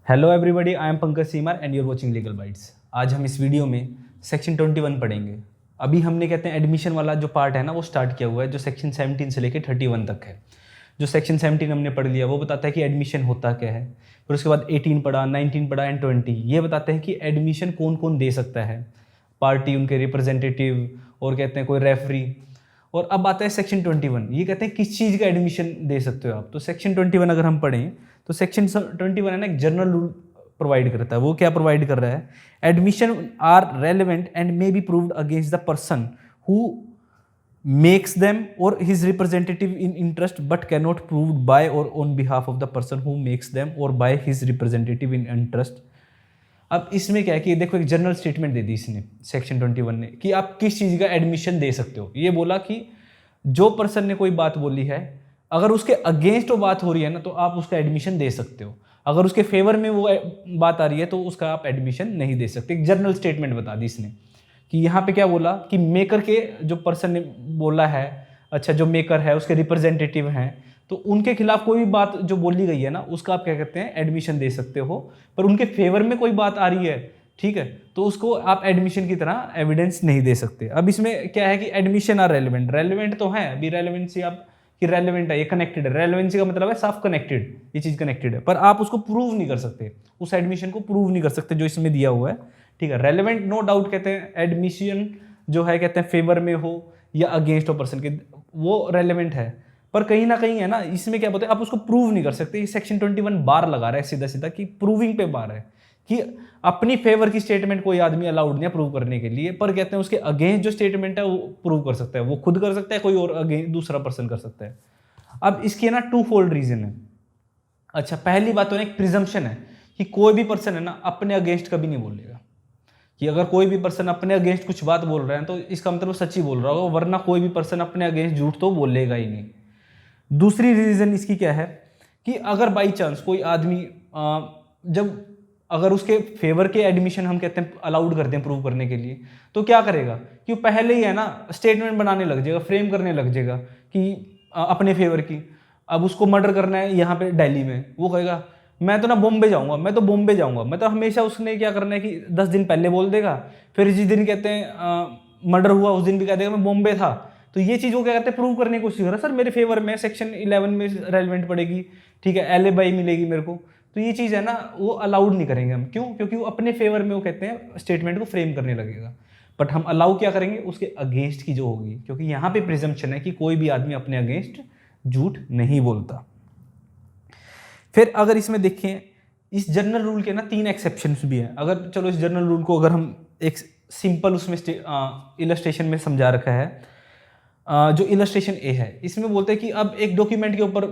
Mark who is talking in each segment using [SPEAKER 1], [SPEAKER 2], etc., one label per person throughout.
[SPEAKER 1] Hello everybody, I am Pankaj Seemar and you are watching legal bytes. आज हम इस video में सेक्शन 21 पढ़ेंगे। अभी हमने कहते हैं एडमिशन वाला जो पार्ट है ना वो स्टार्ट किया हुआ है, जो सेक्शन 17 से लेकर 31 तक है। जो सेक्शन 17 हमने पढ़ लिया वो बताता है कि एडमिशन होता क्या है। फिर उसके बाद 18 पढ़ा, 19 पढ़ा एंड 20 ये बताते हैं कि एडमिशन कौन कौन दे सकता है, पार्टी, उनके रिप्रेजेंटेटिव और कहते हैं कोई रेफरी। और अब आता है सेक्शन 21, ये कहते हैं किस चीज़ का एडमिशन दे सकते हो आप। तो सेक्शन 21 अगर हम पढ़ें तो सेक्शन 21 है ना एक जनरल रूल प्रोवाइड करता है। वो क्या प्रोवाइड कर रहा है? Admission are relevant and may be proved against the person who makes them or his representative in interest but can not proved by और on behalf of the person who makes them or by his representative in interest. अब इसमें क्या है कि देखो एक general statement दे दी इसने section 21 ने कि आप किस चीज़ का एडमिशन दे सकते हो। ये बोला कि जो पर्सन ने कोई बात बोली है, अगर उसके अगेंस्ट वो बात हो रही है ना तो आप उसका एडमिशन दे सकते हो। अगर उसके फेवर में वो बात आ रही है तो उसका आप एडमिशन नहीं दे सकते। एक जनरल स्टेटमेंट बता दी इसने कि यहाँ पे क्या बोला कि मेकर के जो पर्सन ने बोला है, अच्छा जो मेकर है उसके रिप्रेजेंटेटिव हैं, तो उनके खिलाफ कोई भी बात जो बोली गई है ना उसका आप क्या कहते हैं एडमिशन दे सकते हो। पर उनके फेवर में कोई बात आ रही है, ठीक है, तो उसको आप एडमिशन की तरह एविडेंस नहीं दे सकते। अब इसमें क्या है कि एडमिशन आर रेलेवेंट, रेलेवेंट तो है, अभी रेलेवेंसी आप कि रेलेवेंट है, ये कनेक्टेड है। रेलेवेंसी का मतलब है साफ कनेक्टेड, ये चीज़ कनेक्टेड है, पर आप उसको प्रूव नहीं कर सकते, उस एडमिशन को प्रूव नहीं कर सकते जो इसमें दिया हुआ है, ठीक है। रेलेवेंट नो डाउट कहते हैं एडमिशन जो है कहते हैं फेवर में हो या अगेंस्ट ऑफ पर्सन के, वो रेलेवेंट है। पर कहीं ना कहीं है ना इसमें क्या बोलते हैं आप उसको प्रूव नहीं कर सकते। सेक्शन 21 बार लगा रहा है सीधा सीधा कि प्रूविंग पे बार है कि अपनी फेवर की स्टेटमेंट कोई आदमी अलाउड नहीं है प्रूव करने के लिए, पर कहते हैं उसके अगेंस्ट जो स्टेटमेंट है वो प्रूव कर सकता है, वो खुद कर सकता है, कोई और अगेंस्ट दूसरा पर्सन कर सकता है। अब इसकी ना टू फोल्ड रीजन है। अच्छा, पहली बात तो एक प्रिजम्पशन है कि कोई भी पर्सन है ना अपने अगेंस्ट कभी नहीं बोलेगा, कि अगर कोई भी पर्सन अपने अगेंस्ट कुछ बात बोल रहा है तो इसका मतलब वो सच ही बोल रहा होगा, वरना कोई भी पर्सन अपने अगेंस्ट झूठ तो बोलेगा ही नहीं। दूसरी रीजन इसकी क्या है कि अगर बाई चांस कोई आदमी जब अगर उसके फेवर के एडमिशन हम कहते हैं अलाउड करते हैं प्रूव करने के लिए, तो क्या करेगा कि पहले ही है ना स्टेटमेंट बनाने लग जाएगा, फ्रेम करने लग जाएगा कि अपने फेवर की। अब उसको मर्डर करना है यहाँ पे दिल्ली में, वो कहेगा मैं तो ना बॉम्बे जाऊंगा, मैं तो बॉम्बे जाऊंगा, मैं तो हमेशा उसने क्या करना है कि 10 दिन पहले बोल देगा, फिर जिस दिन कहते हैं मर्डर हुआ उस दिन भी कह देगा मैं बॉम्बे था। तो ये चीज़ वो क्या कहते हैं प्रूव करने की कोशिश कर रहा है, सर मेरे फेवर में सेक्शन 11 में रेलिवेंट पड़ेगी, ठीक है, एलिबाई मिलेगी मेरे को। तो ये चीज़ है ना वो अलाउड नहीं करेंगे हम, क्यों? क्योंकि वो अपने फेवर में वो कहते हैं स्टेटमेंट को फ्रेम करने लगेगा। बट हम अलाउ क्या करेंगे उसके अगेंस्ट की जो होगी, क्योंकि यहाँ पे प्रिजम्पशन है कि कोई भी आदमी अपने अगेंस्ट झूठ नहीं बोलता। फिर अगर इसमें देखें इस जनरल रूल के ना 3 एक्सेप्शंस भी हैं। अगर चलो इस जनरल रूल को अगर हम एक सिंपल उसमें इलस्ट्रेशन में समझा रखा है, जो इलस्ट्रेशन ए है इसमें बोलते हैं कि अब एक डॉक्यूमेंट के ऊपर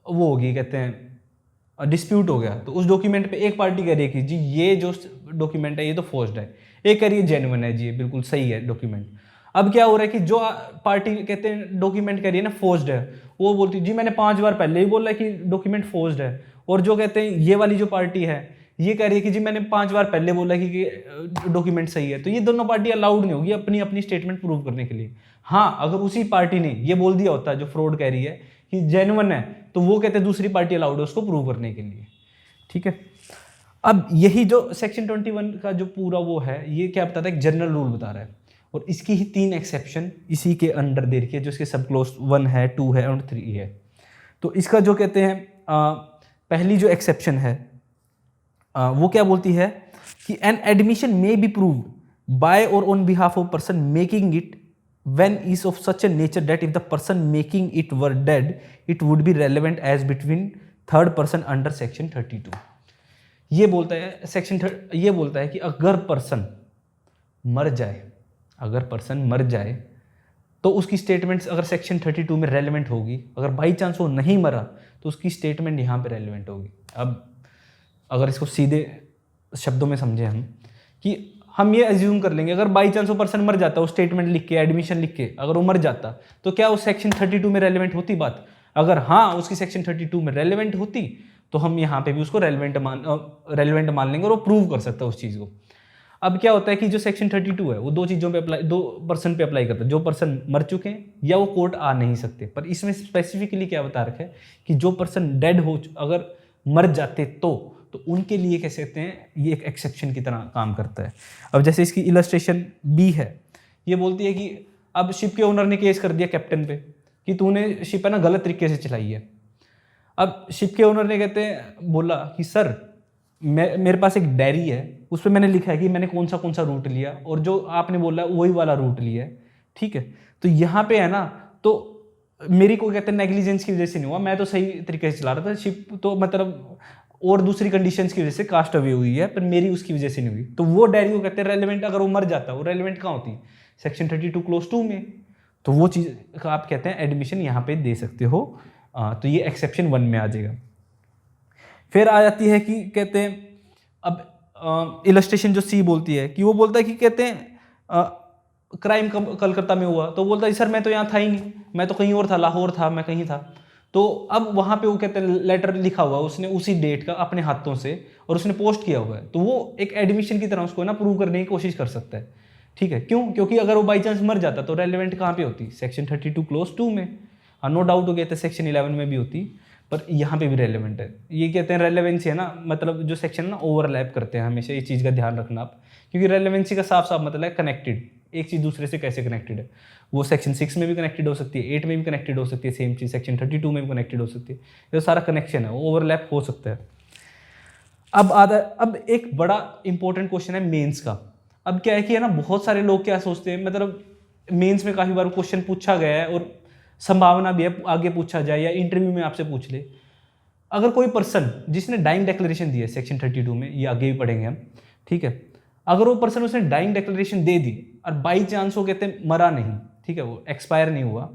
[SPEAKER 1] वो होगी कहते हैं डिस्प्यूट हो गया, तो उस डॉक्यूमेंट पे एक पार्टी कह रही है कि जी ये जो डॉक्यूमेंट है ये तो फोर्ज्ड है, एक कह रही है जेन्युइन है, जी बिल्कुल सही है डॉक्यूमेंट। अब क्या हो रहा है कि जो पार्टी कहते हैं डॉक्यूमेंट कह रही है ना फोर्ज्ड है, वो बोलती है जी मैंने 5 बार पहले ही बोला है कि डॉक्यूमेंट फोर्ज्ड है, और जो कहते हैं ये वाली जो पार्टी है ये कह रही है कि जी मैंने 5 बार पहले बोला है कि डॉक्यूमेंट सही है। तो ये दोनों पार्टी अलाउड नहीं होगी अपनी अपनी स्टेटमेंट प्रूव करने के लिए। हाँ, अगर उसी पार्टी ने ये बोल दिया होता है जो फ्रॉड कह रही है कि जेन्युइन है, तो वो कहते हैं दूसरी पार्टी अलाउड है उसको प्रूव करने के लिए, ठीक है। अब यही जो सेक्शन 21 का जो पूरा वो है ये क्या बताता है, एक जनरल रूल बता रहा है, और इसकी ही 3 एक्सेप्शन इसी के अंडर दे रखी है, जो इसके सब क्लोज 1 है, 2 है और 3 है। तो इसका जो कहते हैं पहली जो एक्सेप्शन है वो क्या बोलती है कि an admission may be proved by और on behalf of person making it when is of such a nature that if the person making it were dead it would be relevant as between third person under section 32। ये बोलता है ये बोलता है कि अगर person मर जाए, अगर पर्सन मर जाए तो उसकी स्टेटमेंट्स अगर सेक्शन 32 में रेलेवेंट होगी, अगर बाई चांस वो नहीं मरा तो उसकी स्टेटमेंट यहाँ पे रेलेवेंट होगी। अब अगर इसको सीधे शब्दों में समझे हम कि हम ये अज्यूम कर लेंगे अगर बाई चांस वो पर्सन मर जाता, वो स्टेटमेंट लिख के एडमिशन लिख के अगर वो मर जाता, तो क्या उस सेक्शन 32 में रेलेवेंट होती बात? अगर हाँ उसकी सेक्शन 32 में रेलेवेंट होती तो हम यहाँ पे भी उसको रेलेवेंट मान लेंगे और वो प्रूव कर सकता है उस चीज़ को। अब क्या होता है कि जो सेक्शन 32 है वो दो चीज़ों पे अप्लाई, दो पर्सन पे अप्लाई करता है, जो पर्सन मर चुके हैं या वो कोर्ट आ नहीं सकते। पर इसमें स्पेसिफिकली क्या बता रखा है कि जो पर्सन डेड हो, अगर मर जाते तो उनके लिए कह सकते हैं ये एक एक्सेप्शन की तरह काम करता है। अब जैसे इसकी इलस्ट्रेशन बी है, ये बोलती है कि अब शिप के ओनर ने केस कर दिया कैप्टन पे कि तूने शिप है ना गलत तरीके से चलाई है। अब शिप के ओनर ने कहते हैं बोला कि सर मेरे पास एक डायरी है, उस पर मैंने लिखा है कि मैंने कौन सा रूट लिया और जो आपने बोला वही वाला रूट लिया है, ठीक है। तो यहाँ पे है ना, तो मेरी को कहते हैं नेग्लिजेंस की वजह से नहीं हुआ, मैं तो सही तरीके से चला रहा था शिप, तो मतलब और दूसरी कंडीशंस की वजह से कास्ट अवे हुई है, पर मेरी उसकी वजह से नहीं हुई। तो वो डायरी को कहते हैं रेलिवेंट, अगर वो मर जाता वो रेलिवेंट कहाँ होती, सेक्शन 32 क्लोज 2 में। तो वो चीज़ का आप कहते हैं एडमिशन यहाँ पे दे सकते हो। तो ये एक्सेप्शन 1 में आ जाएगा। फिर आ जाती है कि कहते हैं अब इलस्ट्रेशन जो सी बोलती है कि वो बोलता है कि कहते हैं क्राइम कलकत्ता में हुआ, तो बोलता है सर मैं तो यहाँ था ही नहीं, मैं तो कहीं और था, लाहौर था, मैं कहीं था। तो अब वहाँ पे वो कहते हैं लेटर लिखा हुआ उसने उसी डेट का अपने हाथों से और उसने पोस्ट किया हुआ है, तो वो एक एडमिशन की तरह उसको ना प्रूव करने की कोशिश कर सकता है, ठीक है। क्यों? क्योंकि अगर वो बाई चांस मर जाता तो रेलिवेंट कहाँ पे होती, सेक्शन 32 क्लोज 2 में। हाँ नो डाउट हो गया था सेक्शन 11 में भी होती, पर यहाँ पे भी रेलिवेंट है। ये कहते हैं रेलेवेंसी है ना, मतलब जो सेक्शन है ना ओवरलैप करते हैं, हमेशा ये चीज़ का ध्यान रखना आप, क्योंकि रेलेवेंसी का साफ साफ मतलब है कनेक्टेड, एक चीज़ दूसरे से कैसे कनेक्टेड है। वो सेक्शन 6 में भी कनेक्टेड हो सकती है, 8 में भी कनेक्टेड हो सकती है, सेम चीज़ सेक्शन 32 में भी कनेक्टेड हो सकती है। ये सारा कनेक्शन है, वो ओवरलैप हो सकता है। अब एक बड़ा इंपॉर्टेंट क्वेश्चन है मेंस का। अब क्या है कि है ना, बहुत सारे लोग क्या सोचते हैं, मतलब मेंस में काफ़ी बार क्वेश्चन पूछा गया है और संभावना भी है आगे पूछा जाए या इंटरव्यू में आपसे पूछ ले। अगर कोई पर्सन जिसने डाइंग डिक्लेरेशन दी है सेक्शन 32 में, ये आगे भी पढ़ेंगे हम, ठीक है, अगर वो पर्सन उसने डाइंग डिक्लेरेशन दे दी और बाई चांस वो कहते हैं मरा नहीं, ठीक है, वो एक्सपायर नहीं हुआ,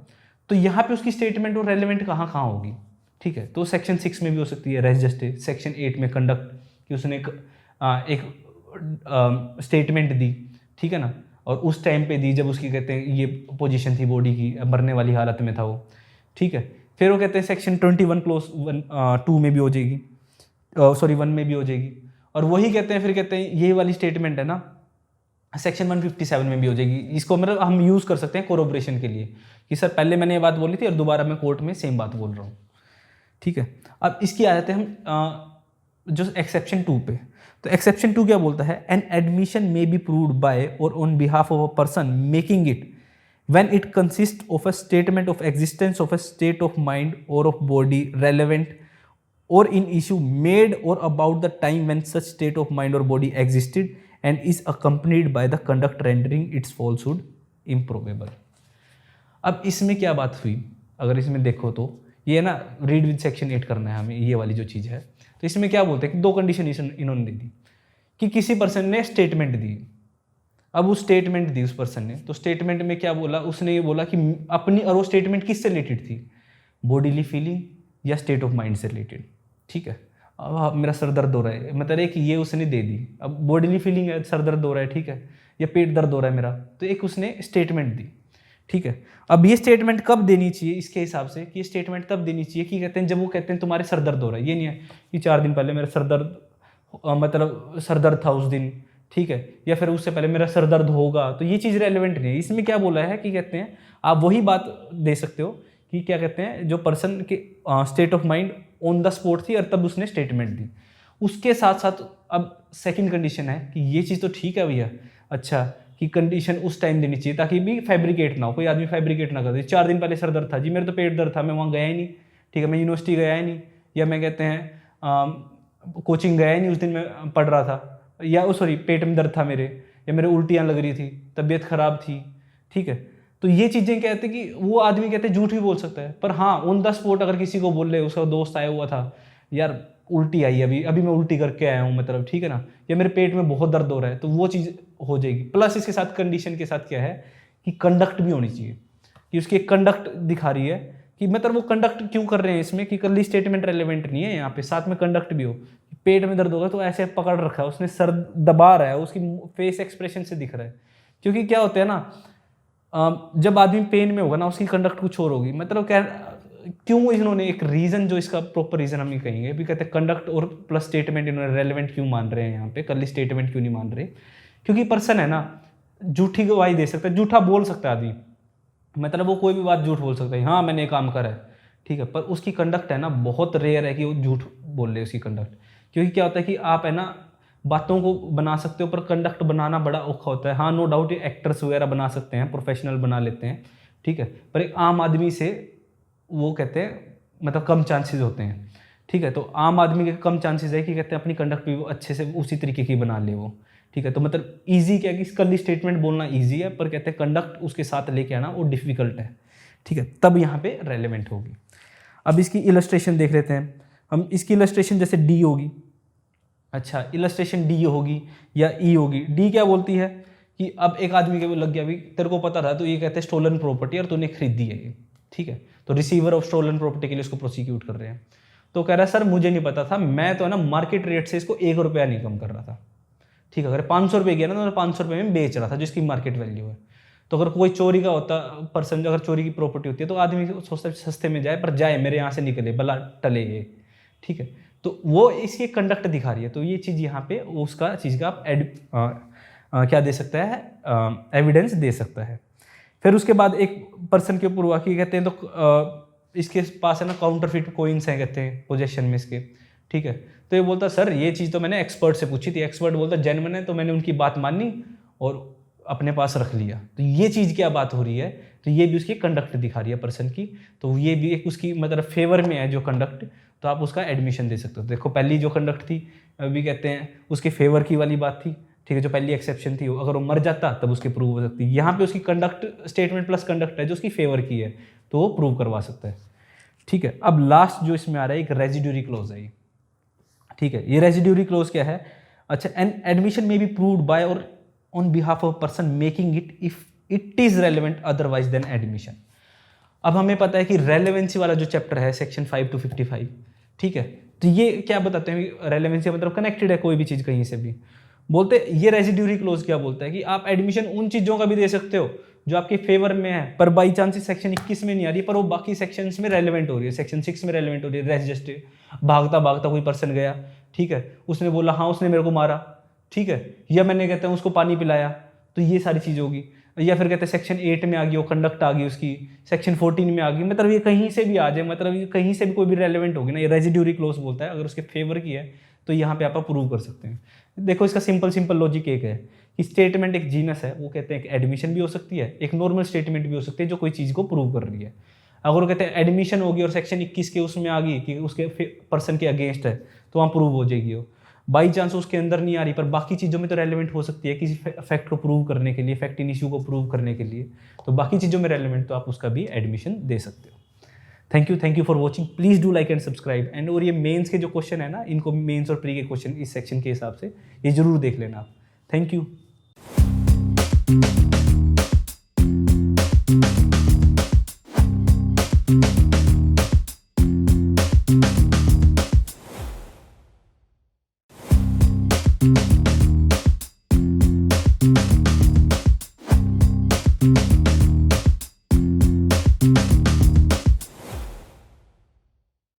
[SPEAKER 1] तो यहाँ पे उसकी स्टेटमेंट और रेलिवेंट कहाँ होगी, ठीक है। तो सेक्शन 6 में भी हो सकती है रेस जस्टिस, सेक्शन 8 में कंडक्ट कि उसने एक स्टेटमेंट दी, ठीक है ना, और उस टाइम पे दी जब उसकी कहते हैं ये पोजीशन थी बॉडी की, मरने वाली हालत में था वो, ठीक है। फिर वो कहते हैं सेक्शन 21 क्लोज 2 में भी हो जाएगी, सॉरी 1 में भी हो जाएगी। और वही कहते हैं, फिर कहते हैं ये वाली स्टेटमेंट है ना सेक्शन 157 में भी हो जाएगी। इसको मतलब हम यूज़ कर सकते हैं कोरोबरेशन के लिए कि सर पहले मैंने ये बात बोली थी और दोबारा मैं कोर्ट में सेम बात बोल रहा हूँ, ठीक है। अब इसकी आ जाते हैं हम जो एक्सेप्शन 2 पे। तो एक्सेप्शन 2 क्या बोलता है, an admission may be proved by और on behalf of a person making it when it consists of a statement of existence of a state of mind or of body relevant or in issue made or about the time when such state of mind or body existed and is accompanied by the conduct rendering its falsehood improbable। अब इसमें क्या बात हुई, अगर इसमें देखो तो ये ना रीड विद सेक्शन 8 करना है हमें, ये वाली जो चीज़ है। तो इसमें क्या बोलते हैं कि दो कंडीशन इन्होंने दे दी कि किसी पर्सन ने स्टेटमेंट दी। अब वो स्टेटमेंट दी उस पर्सन ने, तो स्टेटमेंट में क्या बोला, उसने ये बोला कि अपनी, और वो स्टेटमेंट किससे रिलेटेड थी, बॉडीली फीलिंग या स्टेट ऑफ माइंड से रिलेटेड, ठीक है। अब मेरा सर दर्द हो रहा है, मतलब एक ये उसने दे दी। अब बॉडीली फीलिंग है, सर दर्द हो रहा है, ठीक है, या पेट दर्द हो रहा है मेरा, तो एक उसने स्टेटमेंट दी, ठीक है। अब ये स्टेटमेंट कब देनी चाहिए इसके हिसाब से, कि ये स्टेटमेंट तब देनी चाहिए कि कहते हैं जब वो कहते हैं तुम्हारे सर दर्द हो रहा है, ये नहीं है कि 4 दिन पहले मेरा सर दर्द, मतलब सर दर्द था उस दिन, ठीक है, या फिर उससे पहले मेरा सर दर्द होगा, तो ये चीज़ रेलिवेंट नहीं है। इसमें क्या बोला है कि कहते हैं आप वही बात दे सकते हो कि क्या कहते हैं जो पर्सन के state of mind on the spot थी और तब उसने स्टेटमेंट दी। उसके साथ साथ अब सेकंड कंडीशन है कि ये चीज़ तो ठीक है भैया, अच्छा कि कंडीशन उस टाइम देनी चाहिए ताकि भी फैब्रिकेट ना हो, कोई आदमी फैब्रिकेट ना कर दे। 4 दिन पहले सर दर्द था जी, मेरे तो पेट दर्द था, मैं वहाँ गया ही नहीं, ठीक है, मैं यूनिवर्सिटी गया ही नहीं, या मैं कहते हैं कोचिंग गया ही नहीं, उस दिन मैं पढ़ रहा था, या सॉरी पेट में दर्द था मेरे, या मेरे उल्टियाँ लग रही थी, तबीयत खराब थी, ठीक है। तो ये चीज़ें कहते हैं कि वो आदमी कहते हैं झूठ भी बोल सकता है, पर हाँ ऑन द स्पॉट अगर किसी को बोल रहे, उसका दोस्त आया हुआ था, यार उल्टी आई अभी अभी मैं उल्टी करके आया हूँ, मतलब ठीक है ना, या मेरे पेट में बहुत दर्द हो रहा है, तो वो चीज़ हो जाएगी। प्लस इसके साथ कंडीशन के साथ क्या है कि कंडक्ट भी होनी चाहिए, कि उसकी एक कंडक्ट दिखा रही है कि मतलब वो कंडक्ट क्यों कर रहे हैं इसमें, कि कल स्टेटमेंट रेलेवेंट नहीं है यहाँ पे, साथ में कंडक्ट भी हो। पेट में दर्द होगा तो ऐसे पकड़ रखा है उसने, सर दबा रहा है, उसकी फेस एक्सप्रेशन से दिख रहा है। क्योंकि क्या होता है ना, जब आदमी पेन में होगा ना उसकी कंडक्ट कुछ और होगी, मतलब क्या क्यों इन्होंने एक रीज़न, जो इसका प्रॉपर रीज़न हम ये कहेंगे भी, कहते हैं कंडक्ट और प्लस स्टेटमेंट इन्होंने रेलेवेंट क्यों मान रहे हैं यहाँ पे, कल स्टेटमेंट क्यों नहीं मान रहे, क्योंकि पर्सन है ना झूठी गवाही दे सकता है, झूठा बोल सकता है आदमी, मतलब वो कोई भी बात झूठ बोल सकता है, हाँ मैंने ये काम करा है, ठीक है, पर उसकी कंडक्ट है ना बहुत रेयर है कि वो झूठ बोल रहे उसकी कंडक्ट। क्योंकि क्या होता है कि आप है ना बातों को बना सकते हो पर कंडक्ट बनाना बड़ा औखा होता है। हाँ नो डाउट ये एक्टर्स वगैरह बना सकते हैं, प्रोफेशनल बना लेते हैं, ठीक है, पर एक आम आदमी से वो कहते हैं मतलब कम चांसेस होते हैं, ठीक है। तो आम आदमी के कम चांसेस है कि कहते हैं अपनी कंडक्ट भी वो अच्छे से उसी तरीके की बना ले वो, ठीक है। तो मतलब ईजी क्या है कि कली स्टेटमेंट बोलना ईजी है, पर कहते हैं कंडक्ट उसके साथ लेके आना वो डिफिकल्ट है, ठीक है, तब यहाँ पे रेलेवेंट होगी। अब इसकी इलस्ट्रेशन देख लेते हैं हम। इसकी इलस्ट्रेशन जैसे डी होगी, अच्छा इलस्ट्रेशन डी होगी या ई होगी। डी क्या बोलती है कि अब एक आदमी के वो लग गया, अभी तेरे को पता था तो ये कहते हैं स्टोलन प्रॉपर्टी और तूने खरीदी है ये, ठीक है, तो रिसीवर ऑफ स्टोलन प्रॉपर्टी के लिए उसको प्रोसिक्यूट कर रहे हैं। तो कह रहा है सर मुझे नहीं पता था, मैं तो है ना मार्केट रेट से इसको 1 रुपया नहीं कम कर रहा था, ठीक है, अगर 500 रुपये गया ना तो मैं 500 रुपये में बेच रहा था जिसकी मार्केट वैल्यू है। तो अगर कोई चोरी का होता पर्सन, अगर चोरी की प्रॉपर्टी होती है तो आदमी सोचता है सस्ते में जाए पर जाए मेरे यहाँ से निकले भला टले ये, ठीक है, तो वो इसकी कंडक्ट दिखा रही है। तो ये चीज़ यहाँ पे उसका चीज़ का आप क्या दे सकता है, एविडेंस दे सकता है। फिर उसके बाद एक पर्सन के ऊपर हुआ कि कहते हैं तो इसके पास है ना काउंटरफिट कोइंस हैं कहते हैं पोजेशन में इसके, ठीक है। तो ये बोलता सर ये चीज़ तो मैंने एक्सपर्ट से पूछी थी, एक्सपर्ट बोलता जेन्युइन है, तो मैंने उनकी बात मानी और अपने पास रख लिया। तो ये चीज़ क्या बात हो रही है, तो ये भी उसकी कंडक्ट दिखा रही है पर्सन की, तो ये भी एक उसकी मतलब फेवर में है जो कंडक्ट, तो आप उसका एडमिशन दे सकते हो। देखो पहली जो कंडक्ट थी अभी कहते हैं उसके फेवर की वाली बात थी, ठीक है, जो पहली एक्सेप्शन थी अगर वो मर जाता तब उसकी प्रूव हो सकती है। यहाँ पे उसकी कंडक्ट स्टेटमेंट प्लस कंडक्ट है जो उसकी फेवर की है, तो वो प्रूव करवा सकता है, ठीक है। अब लास्ट जो इसमें आ रहा है एक रेजिड्यूरी क्लोज है, ठीक है। ये रेजिड्यूरी क्लोज क्या है, अच्छा एन एडमिशन में बी प्रूव्ड बाय और on behalf of person making it if it is relevant otherwise then admission. अब हमें पता है कि रेलेवेंसी वाला जो चैप्टर है सेक्शन 5 to 55, ठीक है, तो ये क्या बताते हैं, रेलेवेंसी मतलब कनेक्टेड है कोई भी चीज़ कहीं से भी। बोलते ये रेजिड्यूरी क्लोज क्या बोलता है कि आप एडमिशन उन चीज़ों का भी दे सकते हो जो आपके फेवर में है, पर बाई चांस सेक्शन 21 में नहीं आ रही, पर वो बाकी सेक्शंस में रेलेवेंट हो रही है, सेक्शन 6 में रेलेवेंट हो रही है। रेस जस्टिस भागता भागता कोई पर्सन गया, ठीक है, उसने बोला हाँ उसने मेरे को मारा, ठीक है, या मैंने कहते हैं उसको पानी पिलाया, तो ये सारी चीज़ होगी। या फिर कहते हैं सेक्शन 8 में आ गई वो कंडक्ट आ गई उसकी, सेक्शन 14 में आ गई, मतलब ये कहीं से भी आ जाए, मतलब ये कहीं से भी कोई भी रेलेवेंट होगी ना, ये रेजिड्यूरी क्लोज बोलता है। अगर उसके फेवर की है तो यहाँ पे आप प्रूव कर सकते हैं। देखो इसका सिंपल लॉजिक एक है कि स्टेटमेंट एक जीनस है, वो कहते हैं एडमिशन भी हो सकती है, एक नॉर्मल स्टेटमेंट भी हो सकती है जो कोई चीज़ को प्रूव कर रही है। अगर वो कहते हैं एडमिशन होगी और सेक्शन 21 के उसमें आ गई कि उसके पर्सन के अगेंस्ट है, तो वहाँ प्रूव हो जाएगी वो। बाई चांस उसके अंदर नहीं आ रही पर बाकी चीज़ों में तो रेलेवेंट हो सकती है किसी फैक्ट को प्रूव करने के लिए, फैक्ट इन इश्यू को प्रूव करने के लिए, तो बाकी चीज़ों में रेलेवेंट तो आप उसका भी एडमिशन दे सकते हो। Thank you for watching, please do like and subscribe. And और ये मेंस के जो क्वेश्चन है ना, इनको मेंस और प्री के क्वेश्चन इस सेक्शन के हिसाब से ये जरूर देख लेना आप। Thank you.